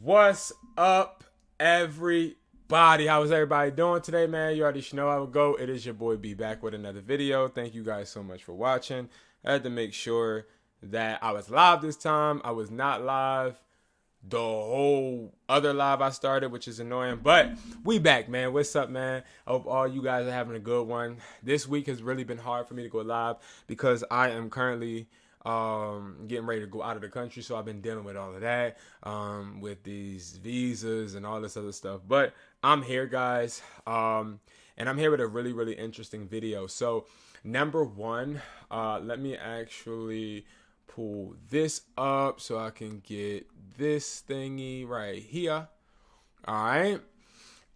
What's up, everybody? How is everybody doing today, man? You already know how it go. It is your boy B back with another video. Thank you guys so much for watching. I had to make sure that I was live this time. I was not live the whole other live I started, which is annoying, but we back, man. What's up, man? I hope all you guys are having a good one. This week has really been hard for me to go live because I am currently getting ready to go out of the country, so I've been dealing with all of that, with these visas and all this other stuff. But I'm here, guys, and I'm here with a really interesting video. So number one, let me actually pull this up so I can get this thingy right here. All right.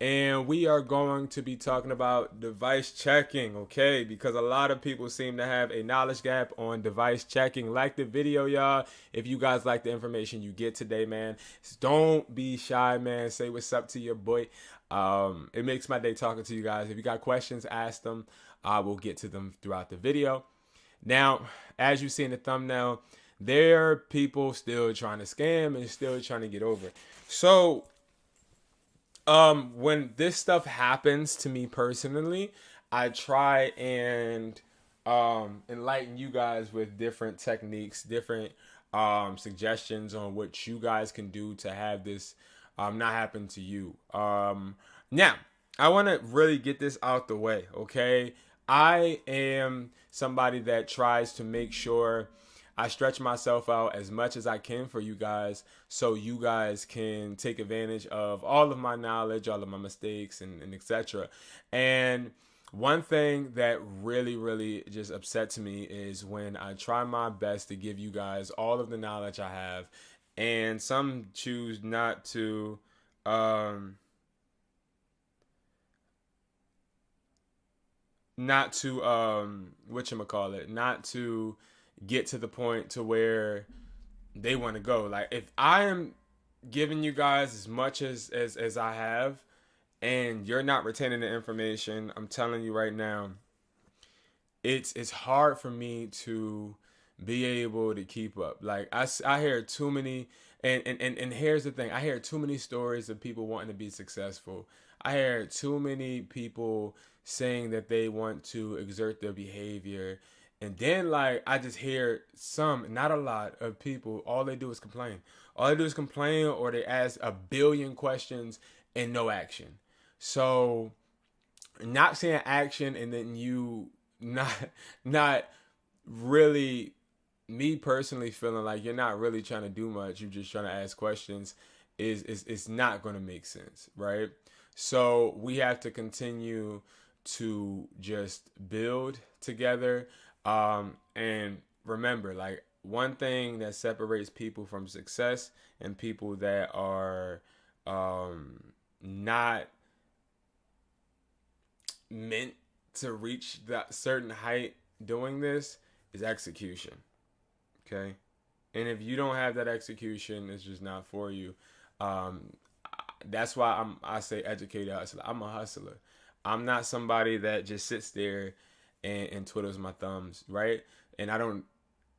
And we are going to be talking about device checking, okay? Because a lot of people seem to have a knowledge gap on device checking. Like the video, y'all. If you guys like the information you get today, man, don't be shy, man. Say what's up to your boy. It makes my day talking to you guys. If you got questions, ask them. I will get to them throughout the video. Now, as you see in the thumbnail, there are people still trying to scam and still trying to get over. So, when this stuff happens to me personally, I try and enlighten you guys with different techniques, different suggestions on what you guys can do to have this not happen to you. Now, I want to really get this out the way, okay? I am somebody that tries to make sure I stretch myself out as much as I can for you guys so you guys can take advantage of all of my knowledge, all of my mistakes, and etc. And one thing that really just upsets me is when I try my best to give you guys all of the knowledge I have and some choose not to not to get to the point to where they want to go. Like, if I am giving you guys as much as I have and you're not retaining the information, I'm telling you right now, it's hard for me to be able to keep up. Like, I hear too many, and here's the thing, I hear too many stories of people wanting to be successful. I hear too many people saying that they want to exert their behavior. And then, like, I just hear some, not a lot, of people, all they do is complain. All they do is complain, or they ask a billion questions and no action. So, not saying action and then you not really, me personally feeling like you're not really trying to do much, you're just trying to ask questions, is not going to make sense, right? So, we have to continue to just build together. And remember, like, one thing that separates people from success and people that are not meant to reach that certain height doing this is execution. Okay? And if you don't have that execution, it's just not for you. That's why I say educated hustler. I'm a hustler. I'm not somebody that just sits there and twiddles my thumbs, right? And I don't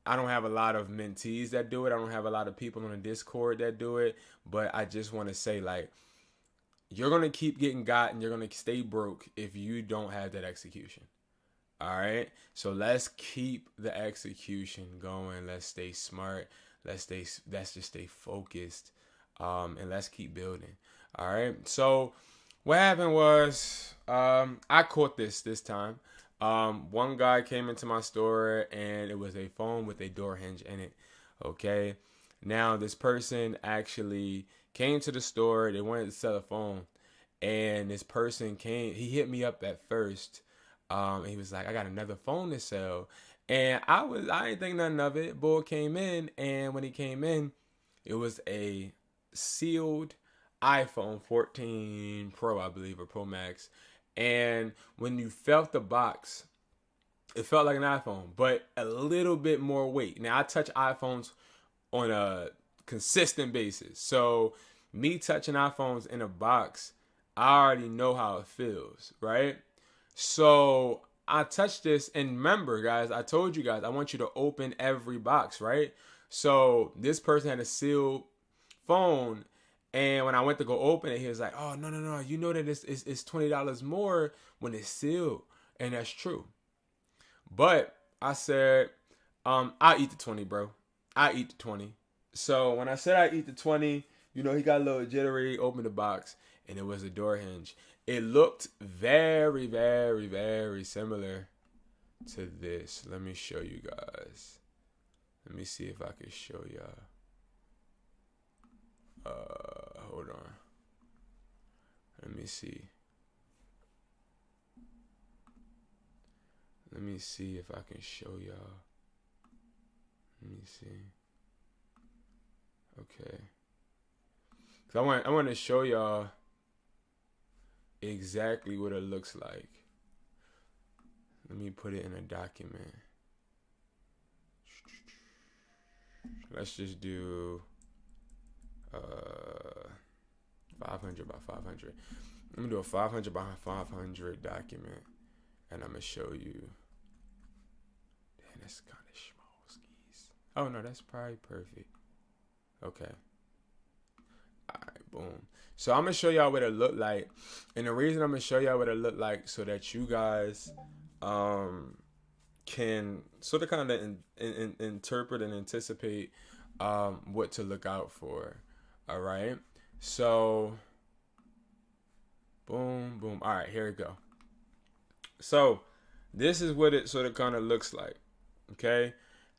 have a lot of mentees that do it. I don't have a lot of people on the Discord that do it. But I just want to say, like, you're going to keep getting got and you're going to stay broke if you don't have that execution. All right? So let's keep the execution going. Let's stay smart. Let's just stay focused. And let's keep building. All right? So what happened was I caught this time. One guy came into my store and it was a phone with a door hinge in it. Okay. Now this person actually came to the store. They wanted to sell a phone, and this person came. He hit me up at first. He was like, "I got another phone to sell," and I didn't think nothing of it. Boy came in, and when he came in, it was a sealed iPhone 14 Pro, I believe, or Pro Max. And when you felt the box, it felt like an iPhone, but a little bit more weight. Now, I touch iPhones on a consistent basis. So, me touching iPhones in a box, I already know how it feels, right? So, I touched this, and remember, guys, I told you guys, I want you to open every box, right? So, this person had a sealed phone, And when I went to go open it, he was like, "Oh, no. You know that it's $20 more when it's sealed." And that's true. But I said, I'll eat the 20, bro. I eat the 20. So when I said I eat the 20, he got a little jittery, opened the box, and it was a door hinge. It looked very, very, very similar to this. Let me show you guys. Let me see if I can show y'all. Hold on. Let me see. Let me see if I can show y'all. Let me see. Okay. Cause I want to show y'all exactly what it looks like. Let me put it in a document. Let's just do 500 by 500. I'm gonna do a 500 by 500 document, and I'm gonna show you. Damn, that's kind of small, skis. Oh no, that's probably perfect. Okay. All right, boom. So I'm gonna show y'all what it looked like, and the reason I'm gonna show y'all what it looked like so that you guys can sort of kind of interpret and anticipate what to look out for. All right. So boom, boom. All right, here we go. So this is what it sort of kind of looks like. Okay.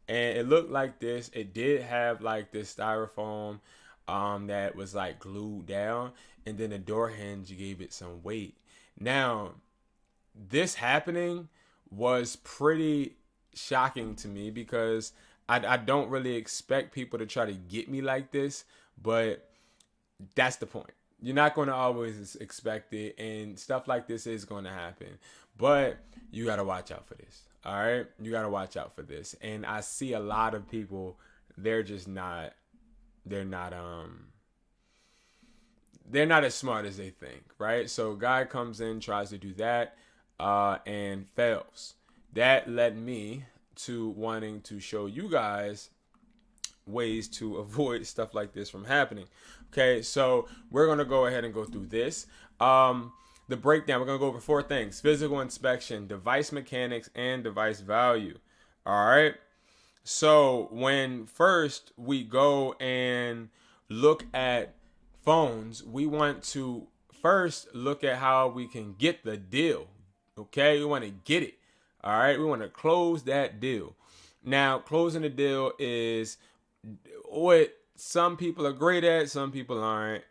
And it looked like this. It did have like this styrofoam that was like glued down, and then the door hinge gave it some weight. Now, this happening was pretty shocking to me because I don't really expect people to try to get me like this, but that's the point. You're not going to always expect it, and stuff like this is going to happen, but you got to watch out for this. All right. You got to watch out for this. And I see a lot of people, they're not as smart as they think. Right. So a guy comes in, tries to do that, and fails. That led me to wanting to show you guys ways to avoid stuff like this from happening. Okay, so we're going to go ahead and go through this. The breakdown, we're going to go over 4 things: physical inspection, device mechanics, and device value. All right. So when first we go and look at phones, we want to first look at how we can get the deal. Okay, we want to get it. All right, we want to close that deal. Now, closing the deal is what some people are great at, some people aren't.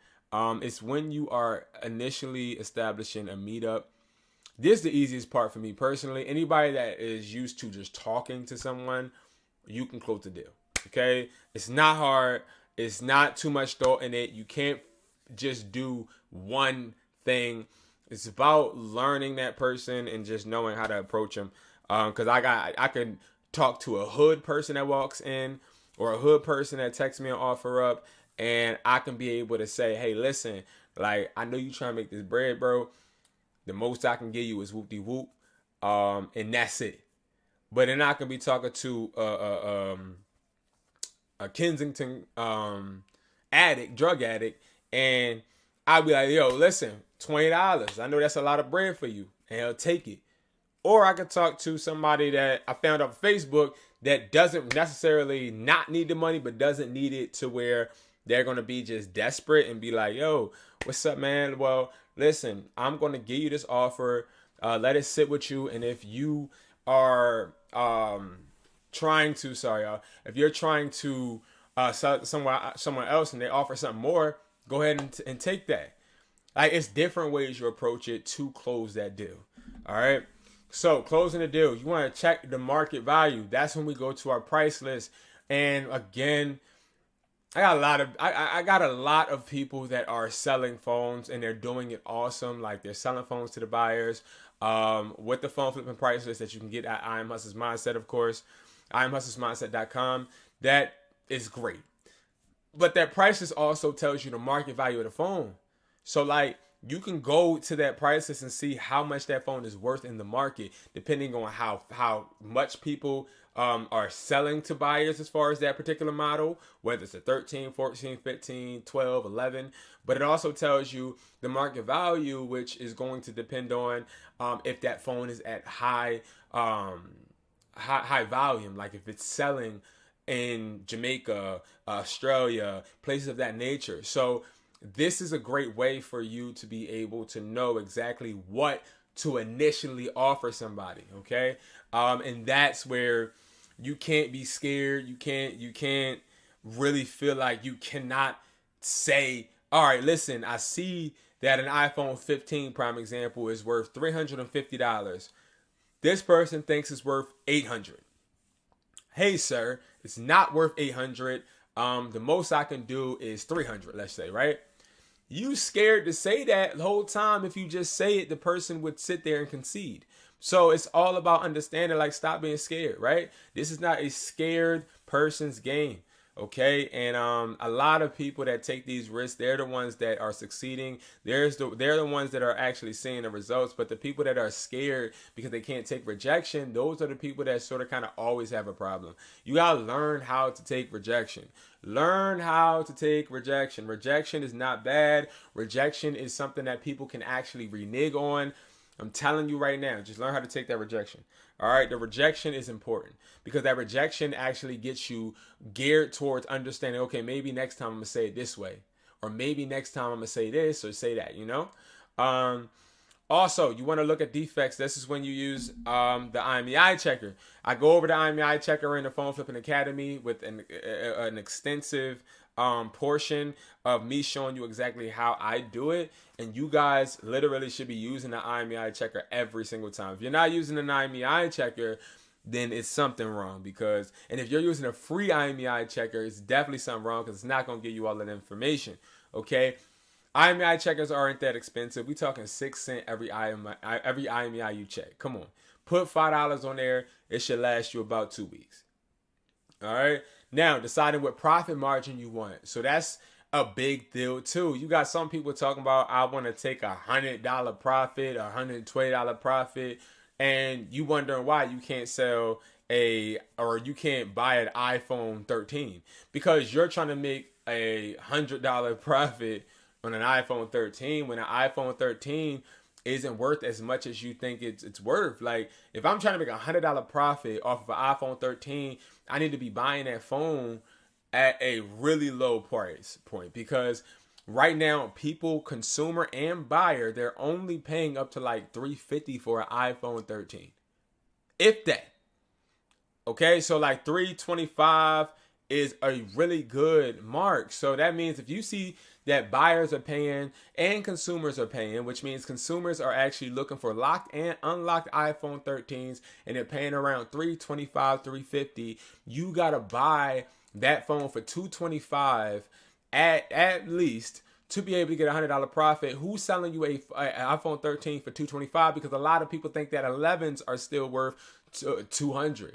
It's when you are initially establishing a meetup. This is the easiest part for me personally. Anybody that is used to just talking to someone, you can close the deal. Okay, it's not hard. It's not too much thought in it. You can't just do one thing. It's about learning that person and just knowing how to approach them. Because I can talk to a hood person that walks in, or a hood person that texts me an offer up, and I can be able to say, "Hey, listen, like, I know you trying to make this bread, bro. The most I can give you is whoop-de-whoop, and that's it." But then I can be talking to a Kensington drug addict, and I'll be like, "Yo, listen, $20. I know that's a lot of bread for you," and he'll take it. Or I could talk to somebody that I found on Facebook that doesn't necessarily not need the money, but doesn't need it to where they're going to be just desperate and be like, "Yo, what's up, man? Well, listen, I'm going to give you this offer. Let it sit with you. And if you are if you're trying to sell someone else and they offer something more, go ahead and take that." Like, it's different ways you approach it to close that deal. All right. So closing the deal, you want to check the market value. That's when we go to our price list. And again, I got a lot of people that are selling phones, and they're doing it awesome. Like, they're selling phones to the buyers with the phone flipping price list that you can get at I Am Hustler's Mindset, of course, IamHustlersMindset.com. That is great. But that price list also tells you the market value of the phone. So, like, you can go to that price list and see how much that phone is worth in the market, depending on how much people are selling to buyers as far as that particular model, whether it's a 13, 14, 15, 12, 11. But it also tells you the market value, which is going to depend on if that phone is at high volume, like if it's selling in Jamaica, Australia, places of that nature. So this is a great way for you to be able to know exactly what to initially offer somebody, okay? And that's where you can't be scared. You can't really feel like you cannot say, all right, listen, I see that an iPhone 15, prime example, is worth $350. This person thinks it's worth $800. Hey, sir, it's not worth $800. The most I can do is $300, let's say, right? You scared to say that the whole time. If you just say it, the person would sit there and concede. So it's all about understanding, like, stop being scared, right? This is not a scared person's game, okay? And a lot of people that take these risks, they're the ones that are succeeding. They're the ones that are actually seeing the results. But the people that are scared because they can't take rejection, those are the people that sort of kind of always have a problem. You gotta learn how to take rejection. Learn how to take rejection. Rejection is not bad. Rejection is something that people can actually renege on. I'm telling you right now, just learn how to take that rejection. All right, the rejection is important because that rejection actually gets you geared towards understanding, okay, maybe next time I'm going to say it this way, or maybe next time I'm going to say this or say that, you know? Also, you want to look at defects. This is when you use the IMEI checker. I go over the IMEI checker in the Phone Flipping Academy with an extensive portion of me showing you exactly how I do it. And you guys literally should be using the IMEI checker every single time. If you're not using an IMEI checker, then it's something wrong. And if you're using a free IMEI checker, it's definitely something wrong because it's not going to give you all that information. Okay? IMEI checkers aren't that expensive. We talking 6 cents every IMEI you check. Come on. Put $5 on there. It should last you about 2 weeks. All right? Now, deciding what profit margin you want. So that's a big deal too. You got some people talking about, I want to take $100 profit, $120 profit, and you wondering why you can't sell or you can't buy an iPhone 13 because you're trying to make $100 profit on an iPhone 13 when an iPhone 13 isn't worth as much as you think it's worth. Like, if I'm trying to make $100 profit off of an iPhone 13, I need to be buying that phone at a really low price point because right now, people, consumer and buyer, they're only paying up to like $350 for an iPhone 13, if that. Okay, so like $325 is a really good mark. So that means if you see that buyers are paying and consumers are paying, which means consumers are actually looking for locked and unlocked iPhone 13s and they're paying around $325, $350, you gotta buy that phone for $225 at least to be able to get $100 profit. Who's selling you an iPhone 13 for $225? Because a lot of people think that 11s are still worth $200.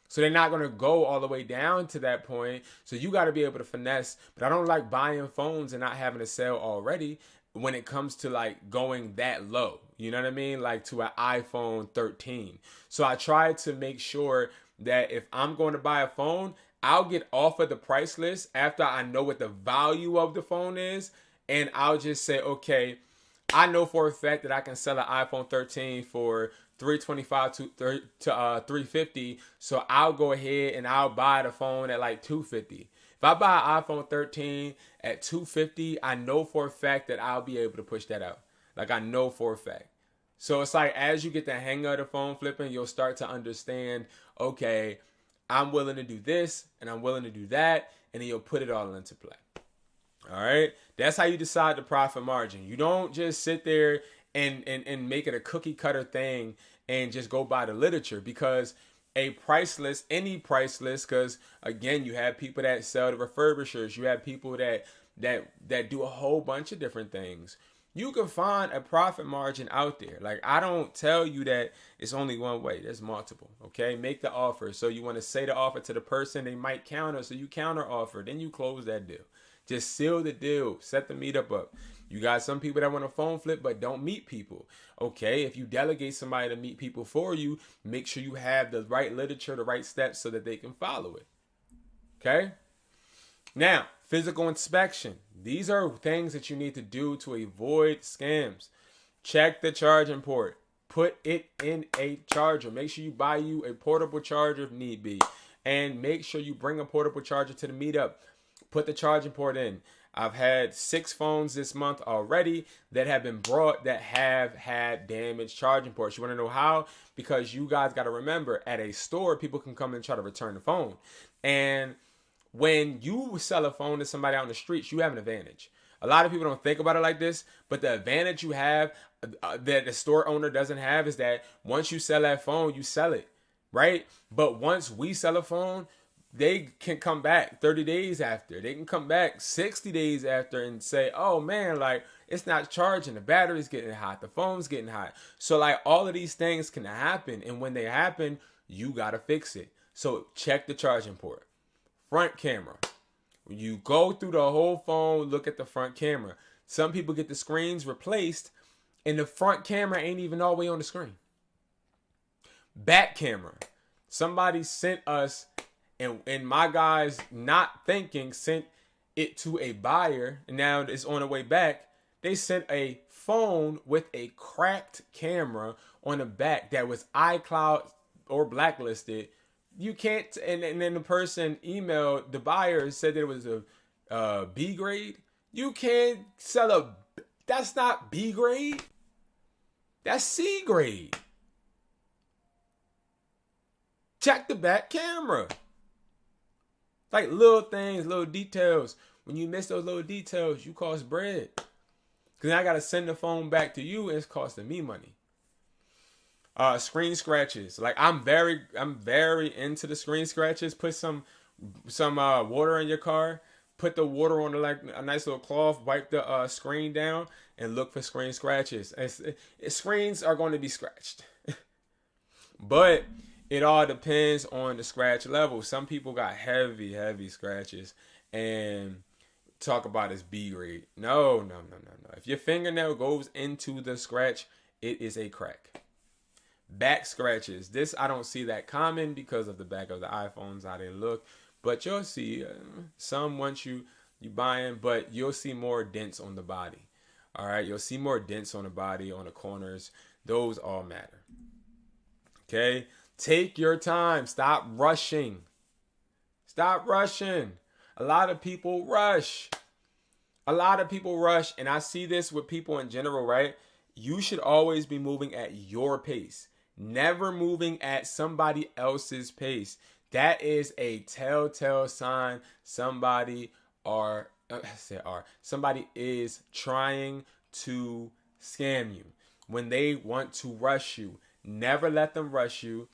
So they're not going to go all the way down to that point. So you got to be able to finesse. But I don't like buying phones and not having a sale already when it comes to like going that low. You know what I mean? Like to an iPhone 13. So I try to make sure that if I'm going to buy a phone, I'll get off of the price list after I know what the value of the phone is. And I'll just say, okay, I know for a fact that I can sell an iPhone 13 for $325 to $350. So I'll go ahead and I'll buy the phone at like $250. If I buy an iPhone 13 at $250, I know for a fact that I'll be able to push that out. Like, I know for a fact. So it's like, as you get the hang of the phone flipping, you'll start to understand, okay, I'm willing to do this and I'm willing to do that. And then you'll put it all into play. All right. That's how you decide the profit margin. You don't just sit there and make it a cookie cutter thing and just go by the literature, because a price list, any price list, because again, you have people that sell to refurbishers, you have people that do a whole bunch of different things. You can find a profit margin out there. Like, I don't tell you that it's only one way. There's multiple. Okay, make the offer. So you want to say the offer to the person, they might counter, so you counter offer, then you close that deal. Just seal the deal. Set the meetup up. You got some people that want to phone flip but don't meet people. Okay, if you delegate somebody to meet people for you, make sure you have the right literature, the right steps so that they can follow it. Okay? Now, physical inspection. These are things that you need to do to avoid scams. Check the charging port. Put it in a charger. Make sure you buy you a portable charger if need be. And make sure you bring a portable charger to the meetup. Put the charging port in. I've had 6 phones this month already that have been brought that have had damaged charging ports. You want to know how? Because you guys got to remember, at a store, people can come and try to return the phone. And when you sell a phone to somebody out in the streets, you have an advantage. A lot of people don't think about it like this, but the advantage you have that the store owner doesn't have is that once you sell that phone, you sell it, right? But once we sell a phone, they can come back 30 days after. They can come back 60 days after and say, oh man, like it's not charging. The battery's getting hot. The phone's getting hot. So like all of these things can happen. And when they happen, you got to fix it. So check the charging port. Front camera. When you go through the whole phone, look at the front camera. Some people get the screens replaced and the front camera ain't even all the way on the screen. Back camera. Somebody sent us, and my guys not thinking sent it to a buyer, and now it's on the way back. They sent a phone with a cracked camera on the back that was iCloud or blacklisted. You can't, and then the person emailed the buyer and said that it was a B grade. You can't sell that's not B grade. That's C grade. Check the back camera. Like little things, little details. When you miss those little details, you cost bread. Because now I got to send the phone back to you and it's costing me money. Screen scratches. Like I'm very into the screen scratches. Put some water in your car. Put the water on like a nice little cloth. Wipe the screen down and look for screen scratches. Screens are going to be scratched. But it all depends on the scratch level. Some people got heavy scratches and talk about as B grade. No. If your fingernail goes into the scratch, it is a crack. Back scratches. This I don't see that common because of the back of the iPhones, how they look. But you'll see some once you buy them, but you'll see more dents on the body. All right, you'll see more dents on the body, on the corners. Those all matter. Okay. Take your time. Stop rushing. Stop rushing. A lot of people rush. And I see this with people in general, right? You should always be moving at your pace. Never moving at somebody else's pace. That is a telltale sign somebody is trying to scam you. When they want to rush you, never let them rush you.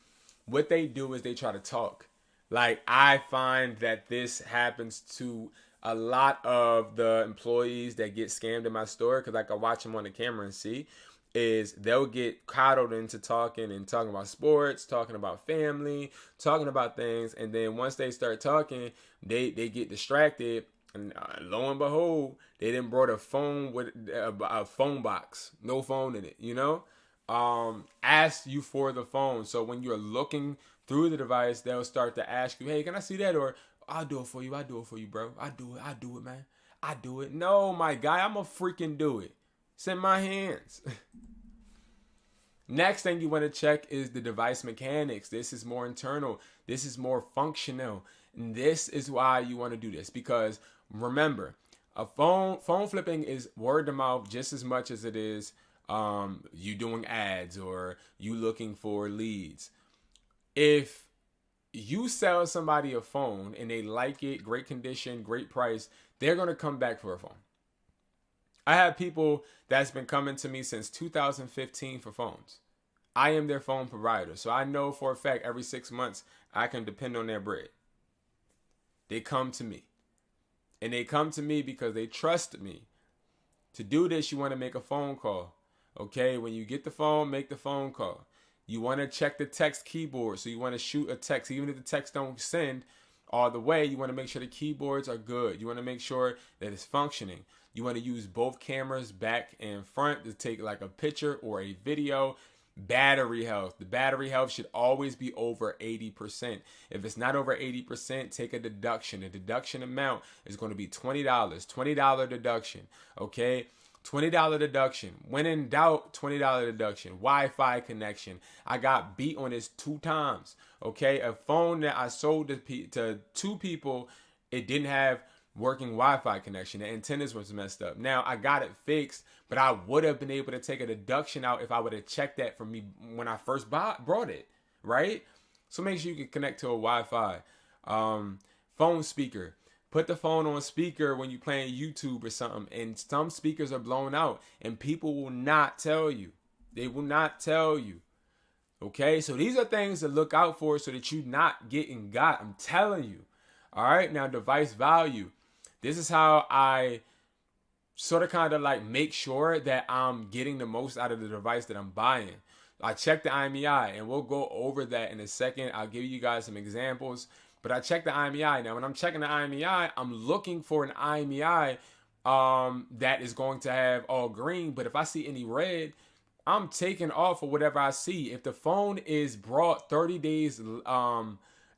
What they do is they try to talk. Like I find that this happens to a lot of the employees that get scammed in my store, because I can watch them on the camera and see, is they'll get coddled into talking about sports, talking about family, talking about things. And then once they start talking, they get distracted. And lo and behold, they didn't brought a phone with a phone box, no phone in it, you know? Ask you for the phone. So when you're looking through the device, they'll start to ask you, hey, can I see that? Or I'll do it for you, bro. I do it, man. I do it. No, my guy, I'm gonna freaking do it. It's in my hands. Next thing you want to check is the device mechanics. This is more internal. This is more functional. And this is why you want to do this, because remember, a phone flipping is word of mouth just as much as it is you doing ads or you looking for leads. If you sell somebody a phone and they like it, great condition, great price, they're going to come back for a phone. I have people that's been coming to me since 2015 for phones. I am their phone provider. So I know for a fact every 6 months I can depend on their bread. They come to me. And they come to me because they trust me. To do this, you want to make a phone call. Okay, when you get the phone, make the phone call. You want to check the text keyboard. So you want to shoot a text. Even if the text don't send, all the way. You want to make sure the keyboards are good. You want to make sure that it's functioning. You want to use both cameras back and front to take like a picture or a video. Battery health. The battery health should always be over 80%. If it's not over 80%, take a deduction. The deduction amount is going to be $20. $20 deduction. Okay? $20 deduction. When in doubt, $20 deduction. Wi-Fi connection. I got beat on this 2 times. Okay? A phone that I sold to 2 people, it didn't have working Wi-Fi connection. The antennas was messed up. Now I got it fixed, but I would have been able to take a deduction out if I would have checked that from me when I first brought it, right? So make sure you can connect to a Wi-Fi. Phone speaker. Put the phone on speaker when you're playing YouTube or something, and some speakers are blown out, and people will not tell you. They will not tell you. Okay, so these are things to look out for so that you're not getting got. I'm telling you. All right, now device value. This is how I sort of kind of like make sure that I'm getting the most out of the device that I'm buying. I check the IMEI, and we'll go over that in a second. I'll give you guys some examples, but I check the IMEI. Now, when I'm checking the IMEI, I'm looking for an IMEI that is going to have all green, but if I see any red, I'm taking off of whatever I see. If the phone is brought 30 days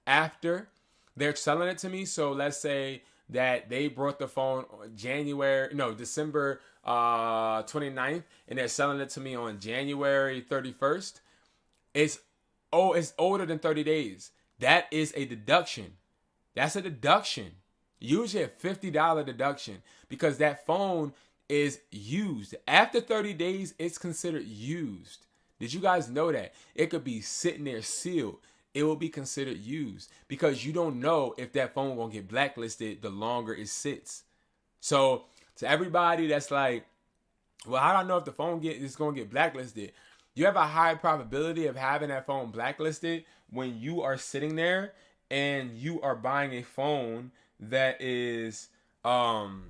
after they're selling it to me, so let's say that they brought the phone on December 29th, and they're selling it to me on January 31st. It's older than 30 days. That is a deduction. That's a deduction. Usually a $50 deduction because that phone is used. After 30 days, it's considered used. Did you guys know that? It could be sitting there sealed. It will be considered used because you don't know if that phone will get blacklisted the longer it sits. So to everybody that's like, well, how do I know if the phone is going to get blacklisted? You have a high probability of having that phone blacklisted when you are sitting there and you are buying a phone that is 30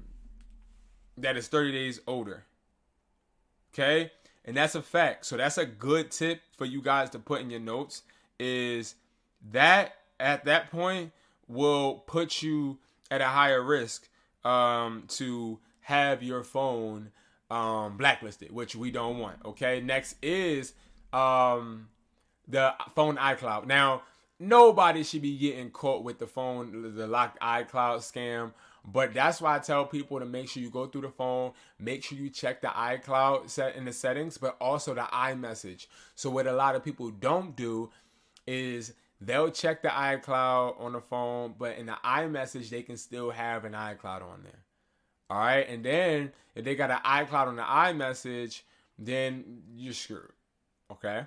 days older. Okay? And that's a fact. So that's a good tip for you guys to put in your notes. Is that at that point will put you at a higher risk to have your phone blacklisted, which we don't want. Okay, next is the phone iCloud. Now, nobody should be getting caught with the locked iCloud scam, but that's why I tell people to make sure you go through the phone, make sure you check the iCloud set in the settings, but also the iMessage. So what a lot of people don't do is they'll check the iCloud on the phone, but in the iMessage, they can still have an iCloud on there. All right. And then if they got an iCloud on the iMessage, then you're screwed. Okay.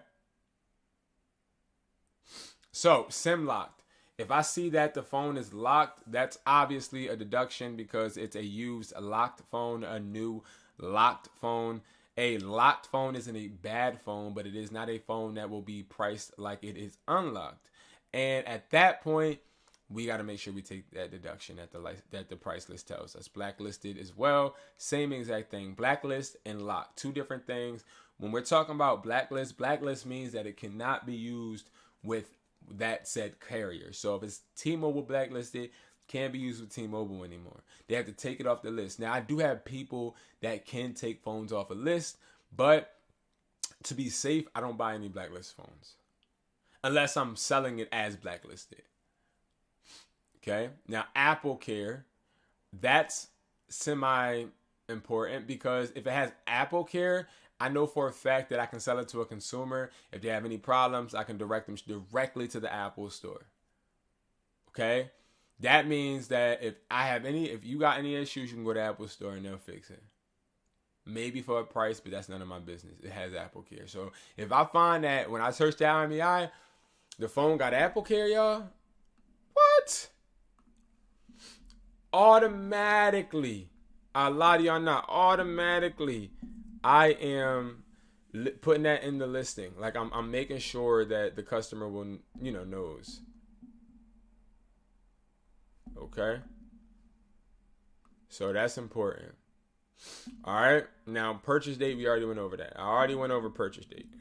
So SIM locked. If I see that the phone is locked, that's obviously a deduction because it's a used locked phone, a new locked phone. A locked phone isn't a bad phone, but it is not a phone that will be priced like it is unlocked. And at that point, we got to make sure we take that deduction that the price list tells us. Blacklisted as well, same exact thing. Blacklist and locked, 2 different things. When we're talking about blacklist means that it cannot be used with that said carrier. So if it's T-Mobile blacklisted, can't be used with T-Mobile anymore. They have to take it off the list. Now, I do have people that can take phones off a list, but to be safe, I don't buy any blacklist phones unless I'm selling it as blacklisted. Okay? Now, Apple Care, that's semi-important because if it has Apple Care, I know for a fact that I can sell it to a consumer. If they have any problems, I can direct them directly to the Apple store. Okay? That means that if you got any issues, you can go to Apple store and they'll fix it. Maybe for a price, but that's none of my business. It has Apple Care. So if I find that when I search the IMEI, the phone got Apple Care, y'all, what? Automatically, a lot of y'all not, automatically, I am putting that in the listing. Like I'm making sure that the customer will, knows. Okay. So that's important. All right. Now, purchase date, we already went over that. I already went over purchase date.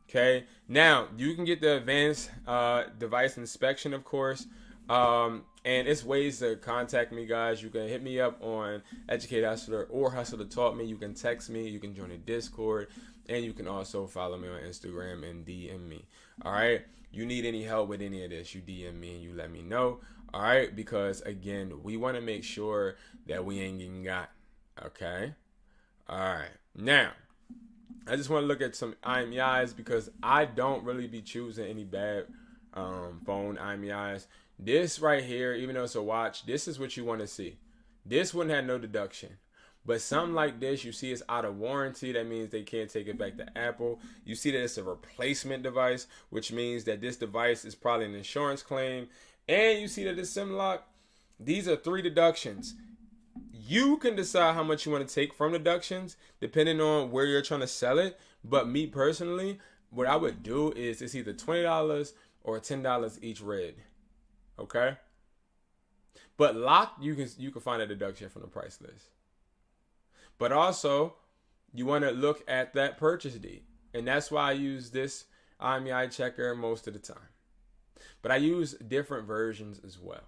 Okay. Now, you can get the advanced device inspection, of course. And it's ways to contact me, guys. You can hit me up on Educatedhustler or Hustle to Talk Me. You can text me. You can join the Discord. And you can also follow me on Instagram and DM me. All right. You need any help with any of this, you DM me and you let me know. All right. Because, again, we want to make sure that we ain't getting got. Okay. All right. Now, I just want to look at some IMEIs because I don't really be choosing any bad phone IMEIs. This right here, even though it's a watch, this is what you want to see. This wouldn't have no deduction. But something like this, you see it's out of warranty. That means they can't take it back to Apple. You see that it's a replacement device, which means that this device is probably an insurance claim. And you see that it's SimLock. These are 3 deductions. You can decide how much you want to take from deductions depending on where you're trying to sell it. But me personally, what I would do is it's either $20 or $10 each red. Okay? But locked, you can find a deduction from the price list. But also, you want to look at that purchase date. And that's why I use this IMEI checker most of the time. But I use different versions as well.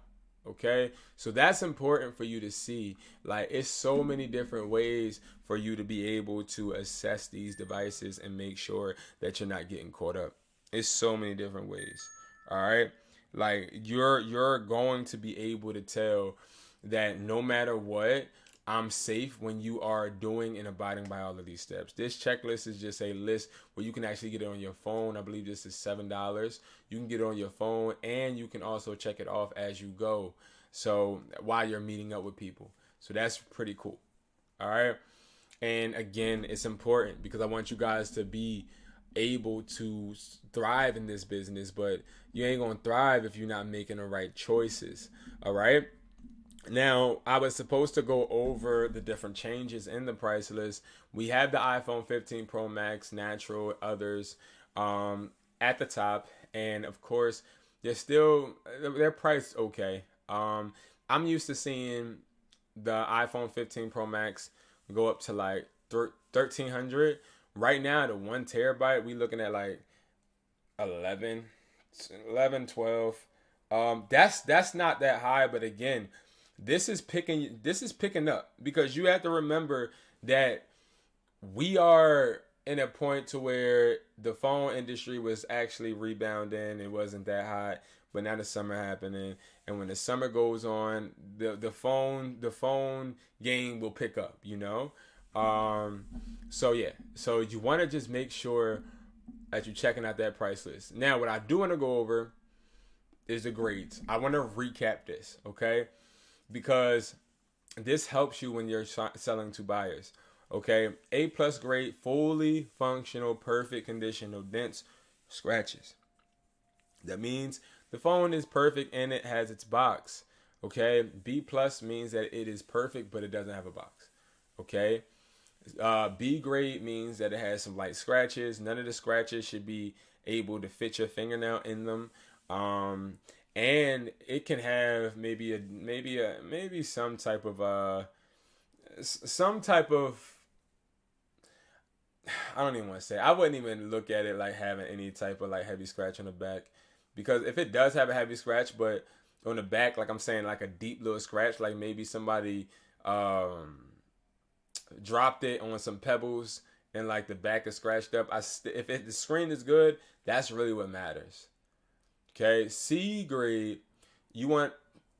Okay? So that's important for you to see. Like, it's so many different ways for you to be able to assess these devices and make sure that you're not getting caught up. It's so many different ways. All right? Like, you're going to be able to tell that no matter what, I'm safe when you are doing and abiding by all of these steps. This checklist is just a list where you can actually get it on your phone. I believe this is $7. You can get it on your phone and you can also check it off as you go. So while you're meeting up with people. So that's pretty cool. All right. And again, it's important because I want you guys to be able to thrive in this business, but you ain't going to thrive if you're not making the right choices. All right. Now, I was supposed to go over the different changes in the price list. We have the iPhone 15 Pro Max, Natural, others at the top. And, of course, they're priced okay. I'm used to seeing the iPhone 15 Pro Max go up to like $1,300. Right now, the 1 terabyte, we looking at like 11, 12. That's not that high, but again, this is picking up because you have to remember that we are in a point to where the phone industry was actually rebounding. It wasn't that hot, but now the summer happening, and when the summer goes on, the phone game will pick up, you know. So you want to just make sure that you're checking out that price list. Now, what I do want to go over is the grades. I want to recap this, okay? Because this helps you when you're selling to buyers. Okay, A+ grade, fully functional, perfect condition, no dents, scratches. That means the phone is perfect and it has its box. Okay, B+ means that it is perfect but it doesn't have a box. Okay, B grade means that it has some light scratches. None of the scratches should be able to fit your fingernail in them. And it can have maybe some type of I don't even want to say. I wouldn't even look at it like having any type of like heavy scratch on the back, because if it does have a heavy scratch, but on the back, like I'm saying, like a deep little scratch, like maybe somebody dropped it on some pebbles and like the back is scratched up. The screen is good, that's really what matters. Okay, C grade, you want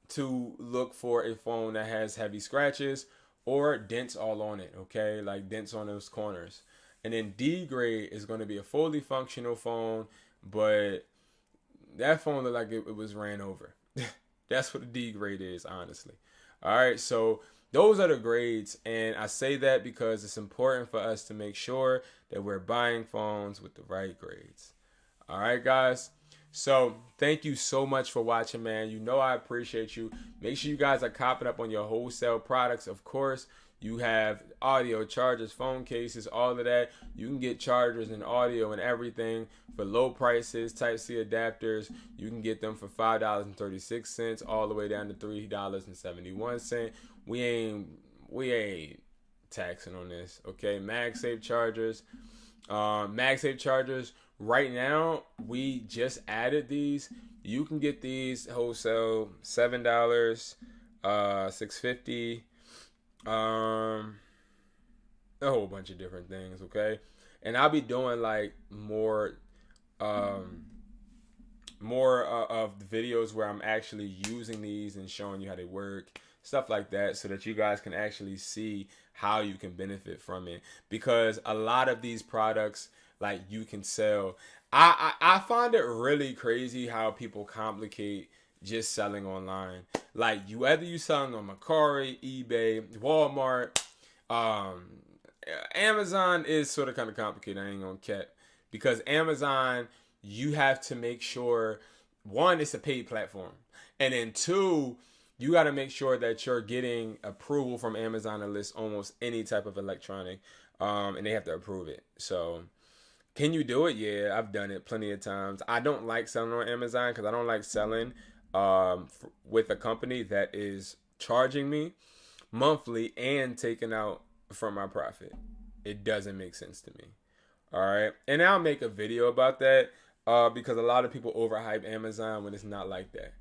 to look for a phone that has heavy scratches or dents all on it, okay? Like dents on those corners. And then D grade is going to be a fully functional phone, but that phone looked like it was ran over. That's what the D grade is, honestly. All right, so those are the grades, and I say that because it's important for us to make sure that we're buying phones with the right grades. All right, guys. So thank you so much for watching, man. You know I appreciate you. Make sure you guys are copping up on your wholesale products. Of course, you have audio, chargers, phone cases, all of that. You can get chargers and audio and everything for low prices. Type-C adapters, you can get them for $5.36 all the way down to $3.71. We ain't taxing on this, okay? MagSafe chargers. MagSafe chargers right now we just added these. You can get these wholesale $7, $6.50, a whole bunch of different things. Okay, and I'll be doing like more of the videos where I'm actually using these and showing you how they work, stuff like that, so that you guys can actually see how you can benefit from it. Because a lot of these products, like, you can sell. I find it really crazy how people complicate just selling online. Like, whether you selling on MERCARI, eBay, Walmart, Amazon is sort of kind of complicated. I ain't gonna cap, because Amazon, you have to make sure, one, it's a paid platform, and then two, you got to make sure that you're getting approval from Amazon to list almost any type of electronic, and they have to approve it. So, can you do it? Yeah, I've done it plenty of times. I don't like selling on Amazon because I don't like selling with a company that is charging me monthly and taking out from my profit. It doesn't make sense to me. All right, and I'll make a video about that because a lot of people overhype Amazon when it's not like that.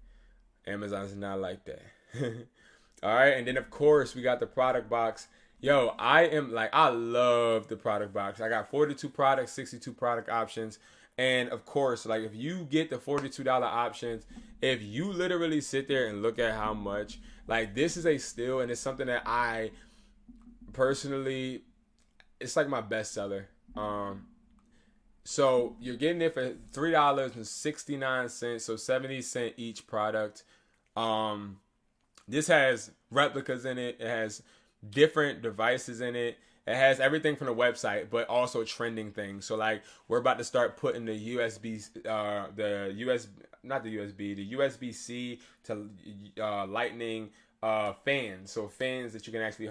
Amazon's not like that. All right, and then of course we got the product box. Yo, I love the product box. I got 42 products, 62 product options. And of course, like, if you get the $42 options, if you literally sit there and look at how much, like, this is a steal, and it's something that I personally, it's like my best seller. So you're getting it for $3.69, so 70 cents each product. This has replicas in it. It has different devices in it. It has everything from the website, but also trending things. So, like, we're about to start putting the USB-C to Lightning fans. So fans that you can actually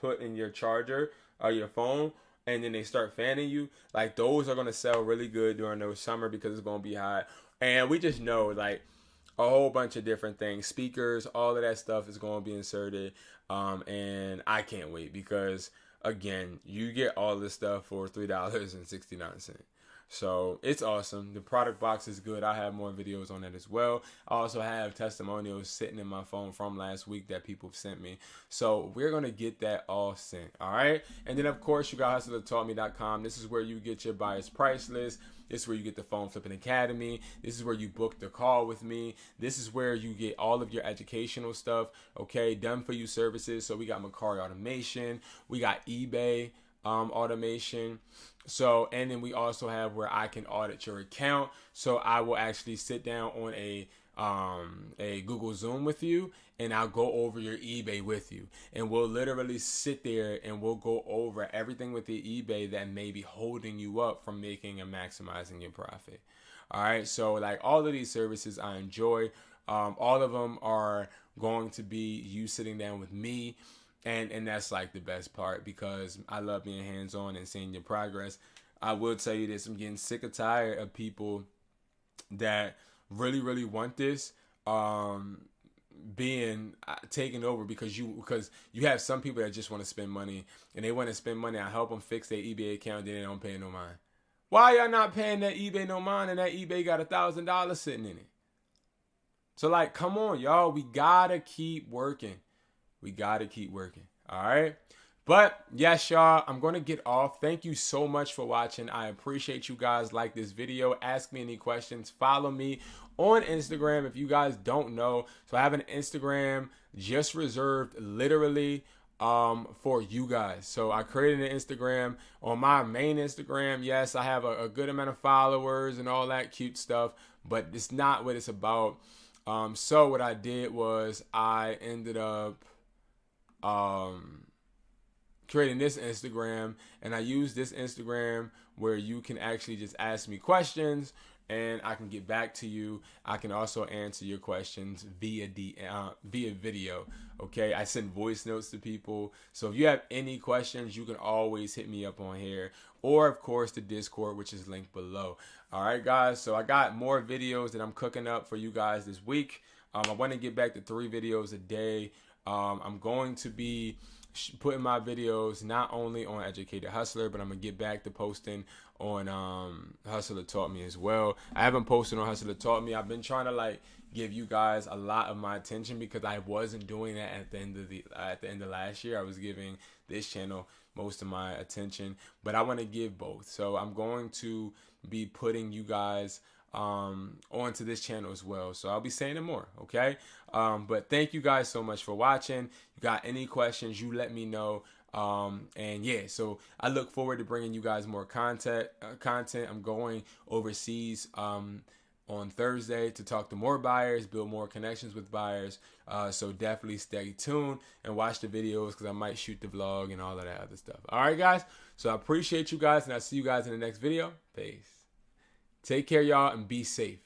put in your charger or your phone, and then they start fanning you. Like, those are going to sell really good during the summer because it's going to be hot. And we just know, like, a whole bunch of different things, speakers, all of that stuff is going to be inserted. And I can't wait because, again, you get all this stuff for $3.69. So it's awesome. The product box is good. I have more videos on that as well. I also have testimonials sitting in my phone from last week that people sent me. So we're going to get that all sent. All right. And then, of course, you got hustlertaught.me.com. This is where you get your buyer's price list. This is where you get the Phone Flipping Academy. This is where you book the call with me. This is where you get all of your educational stuff, okay, done for you services. So we got MERCARI automation. We got eBay automation. So, and then we also have where I can audit your account. So I will actually sit down on a Google Zoom with you, and I'll go over your eBay with you, and we'll literally sit there and we'll go over everything with the eBay that may be holding you up from making and maximizing your profit. All right, so, like, all of these services I enjoy. All of them are going to be you sitting down with me. And that's, like, the best part because I love being hands-on and seeing your progress. I will tell you this. I'm getting sick or tired of people that really, really want this being taken over because you have some people that just want to spend money, and they want to spend money. I help them fix their eBay account, then they don't pay no mind. Why y'all not paying that eBay no mind, and that eBay got $1,000 sitting in it? So, like, come on, y'all. We got to keep working. We got to keep working. All right. But yes, y'all, I'm going to get off. Thank you so much for watching. I appreciate you guys. Like this video. Ask me any questions. Follow me on Instagram if you guys don't know. So I have an Instagram just reserved literally for you guys. So I created an Instagram on my main Instagram. Yes, I have a good amount of followers and all that cute stuff, but it's not what it's about. So what I did was I ended up creating this Instagram, and I use this Instagram where you can actually just ask me questions and I can get back to you. I can also answer your questions via video. Okay, I send voice notes to people. So if you have any questions, you can always hit me up on here, or of course the Discord, which is linked below. All right, guys. So I got more videos that I'm cooking up for you guys this week. I want to get back to 3 videos a day. I'm going to be putting my videos not only on Educated Hustler, but I'm gonna get back to posting on Hustler Taught Me as well. I haven't posted on Hustler Taught Me. I've been trying to like give you guys a lot of my attention because I wasn't doing that at the end of last year. I was giving this channel most of my attention, but I want to give both. So I'm going to be putting you guys onto this channel as well. So I'll be saying it more, okay? But thank you guys so much for watching. You got any questions, you let me know. And yeah, so I look forward to bringing you guys more content. I'm going overseas on Thursday to talk to more buyers, build more connections with buyers. So definitely stay tuned and watch the videos because I might shoot the vlog and all of that other stuff. All right, guys. So I appreciate you guys, and I'll see you guys in the next video. Peace. Take care, y'all, and be safe.